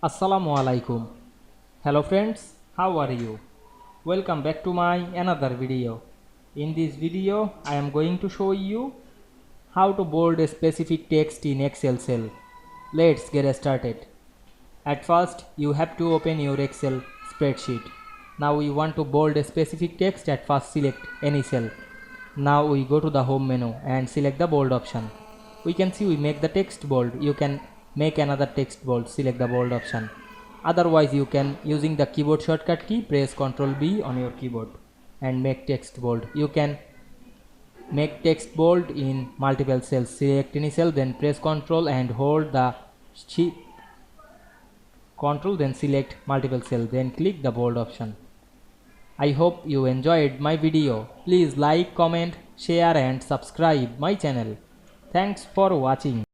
Assalamu Walaikum. Hello friends, how are you? Welcome back to my another video. In this video, I am going to show you how to bold a specific text in Excel cell. Let's get started. At first, you have to open your Excel spreadsheet. Now we want to bold a specific text. At first, select any cell. Now we go to the home menu and select the bold option. We can see we make the text bold. You can make another text bold, select the bold option. Otherwise, you can, using the keyboard shortcut key, press Ctrl B on your keyboard and make text bold. You can make text bold in multiple cells. Select any cell, then press Ctrl and hold the shift Ctrl, then select multiple cell, then click the bold option. I hope you enjoyed my video. Please like, comment, share and subscribe my channel. Thanks for watching.